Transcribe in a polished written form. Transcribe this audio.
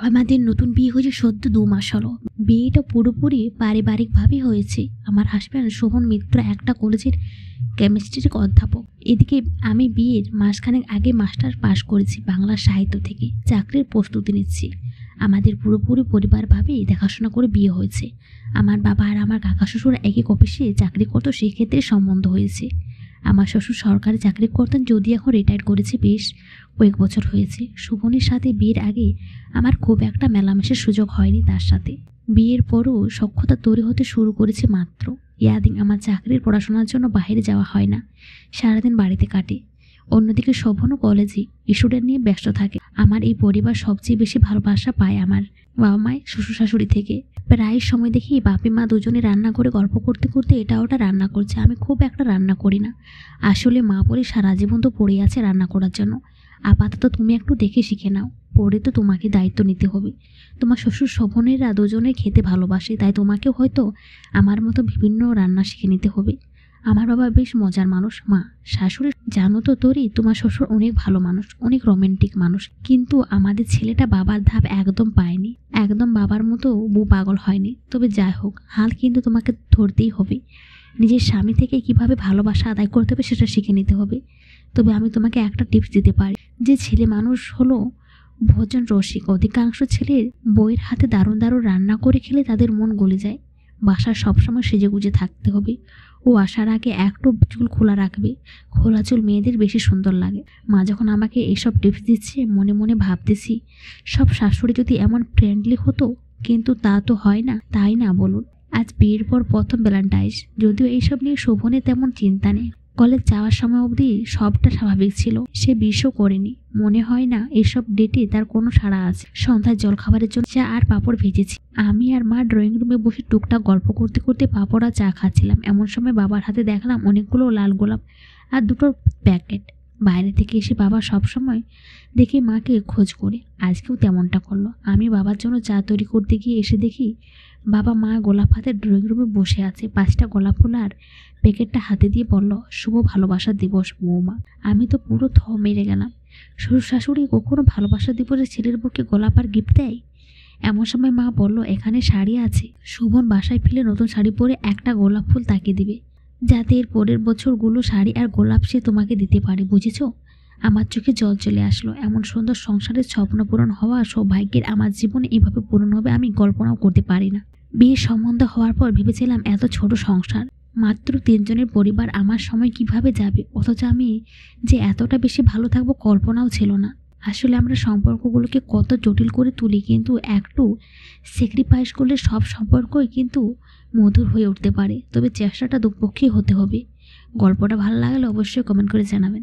আমাদের নতুন বিয়ে হয়েছে সদ্য 2 মাস হলো। বিয়েটা পুরোপুরি পারিবারিকভাবেই হয়েছে। আমার হাসব্যান্ড শোভন মিত্র একটা কলেজের কেমিস্ট্রির অধ্যাপক। এদিকে আমি বিয়ের মাসখানেক আগে মাস্টার পাশ করেছি বাংলা সাহিত্য থেকে, চাকরির প্রস্তুতি নিচ্ছি। আমাদের পুরোপুরি পরিবারভাবেই দেখাশোনা করে বিয়ে হয়েছে। আমার বাবা আর আমার কাকা শ্বশুর একই অফিসে চাকরি করতো, সেক্ষেত্রে সম্বন্ধ হয়েছে। আমার শ্বশুর সরকারি চাকরি করতেন, যদি এখন রিটায়ার করেছে, বেশ কয়েক বছর হয়েছে। শোভনের সাথে বিয়ের আগে আমার খুব একটা মেলামেশার সুযোগ হয়নি তার সাথে। বিয়ের পরও সখ্যতা তৈরি হতে শুরু করেছে মাত্র। ইয়াদিন আমার চাকরির পড়াশোনার জন্য বাইরে যাওয়া হয় না, সারাদিন বাড়িতে কাটে। অন্যদিকে শোভনও কলেজে স্টুডেন্ট নিয়ে ব্যস্ত থাকে। আমার এই পরিবার সবচেয়ে বেশি ভালোবাসা পায় আমার বাবা মায়, শ্বশুর শাশুড়ি থেকে। প্রায় সময় দেখি বাপি মা দুজনে রান্না করে গল্প করতে করতে এটা ওটা রান্না করছে। আমি খুব একটা রান্না করি না। আসলে মা বলে সারা জীবন তো পড়ে আছে রান্না করার জন্য। আপাতত তুমি একটু দেখে শিখে নাও, পরে তো তোমাকে দায়িত্ব নিতে হবে। তোমার শ্বশুর শোভনেরা দুজনে খেতে ভালোবাসে, তাই তোমাকেও হয়তো আমার মতো বিভিন্ন রান্না শিখে নিতে হবে। আমার বাবা বেশ মজার মানুষ। মা, শাশুড়ি, জানো তো তোরই, তোমার শ্বশুর অনেক ভালো মানুষ, অনেক রোমান্টিক মানুষ, কিন্তু আমাদের ছেলেটা বাবার ধাপ একদম পায়নি, একদম বাবার মতো বউ পাগল হয়নি। তবে যাই হোক, হাল কিন্তু তোমাকে ধরতেই হবে। নিজের স্বামী থেকে কিভাবে ভালোবাসা আদায় করতে হবে সেটা শিখে নিতে হবে। তবে আমি তোমাকে একটা টিপস দিতে পারি, যে ছেলে মানুষ হলো ভোজন রসিক। অধিকাংশ ছেলের বউয়ের হাতে দারুণ দারুণ রান্না করে খেলে তাদের মন গলে যায়। বাসায় সবসময় সেজেগুজে থাকতে হবে। ও আসার আগে একটু চুল খোলা রাখবে, খোলা চুল মেয়েদের বেশি সুন্দর লাগে। মা যখন আমাকে এইসব টিপস দিচ্ছে, মনে মনে ভাবতেছি, সব শাশুড়ি যদি এমন ফ্রেন্ডলি হতো, কিন্তু তা তো হয় না, তাই না বলুন? আজ বিয়ের পর প্রথম ভ্যালেন্টাইন্স, যদিও এইসব নিয়ে শোভনের তেমন চিন্তা নেই। কলেজ যাওয়ার সময় অবধি সবটা স্বাভাবিক ছিল, সে বিষও করেনি। মনে হয় না এসব ডেটে তার কোনো সাড়া আছে। সন্ধ্যায় জলখাবারের জন্য চা আর পাঁপড় ভেজেছি। আমি আর মা ড্রয়িং রুমে বসে টুকটাক গল্প করতে করতে পাঁপড় আর চা খাচ্ছিলাম। এমন সময় বাবার হাতে দেখলাম অনেকগুলো লাল গোলাপ আর দুটো প্যাকেট। বাইরে থেকে এসে বাবা সবসময় দেখি মাকে খোঁজ করে, আজকেও তেমনটা করলো। আমি বাবার জন্য চা তৈরি করতে গিয়ে এসে দেখি বাবা মা গোলাপ হাতে ড্রয়িং রুমে বসে আছে। 5টা গোলাপ ফুল আর প্যাকেটটা হাতে দিয়ে বলল, শুভ ভালোবাসা দিবস বৌমা। আমি তো পুরো মেরে গেলাম। শ্বশুর শাশুড়ি কখনো ভালোবাসা দিবসে ছেলের বুকে গোলাপ আর গিফট দেয়? এমন সময় মা বলল, এখানে শাড়ি আছে, শোভন বাসায় ফিরে নতুন শাড়ি পরে একটা গোলাপ ফুল তাকে দিবে, যাতে এর পরের বছরগুলো শাড়ি আর গোলাপ সে তোমাকে দিতে পারে, বুঝেছো? আমার চোখে জল চলে আসলো। এমন সুন্দর সংসারের স্বপ্ন পূরণ হওয়া সৌভাগ্যের আমার জীবনে এভাবে পূরণ হবে আমি কল্পনাও করতে পারি না। বিয়ের সম্বন্ধ হওয়ার পর ভেবেছিলাম এত ছোট সংসার, মাত্র 3 জনের পরিবার, আমার সময় কিভাবে যাবে, অথচ আমি যে এতটা বেশি ভালো থাকবো কল্পনাও ছিল না। আসলে আমরা সম্পর্কগুলোকে কত জটিল করে তুলি, কিন্তু একটু স্যাক্রিফাইস করলে সব সম্পর্কই কিন্তু মধুর হয়ে উঠতে পারে। তবে চেষ্টাটা দুপক্ষেই হতে হবে। গল্পটা ভালো লাগলে অবশ্যই কমেন্ট করে জানাবেন।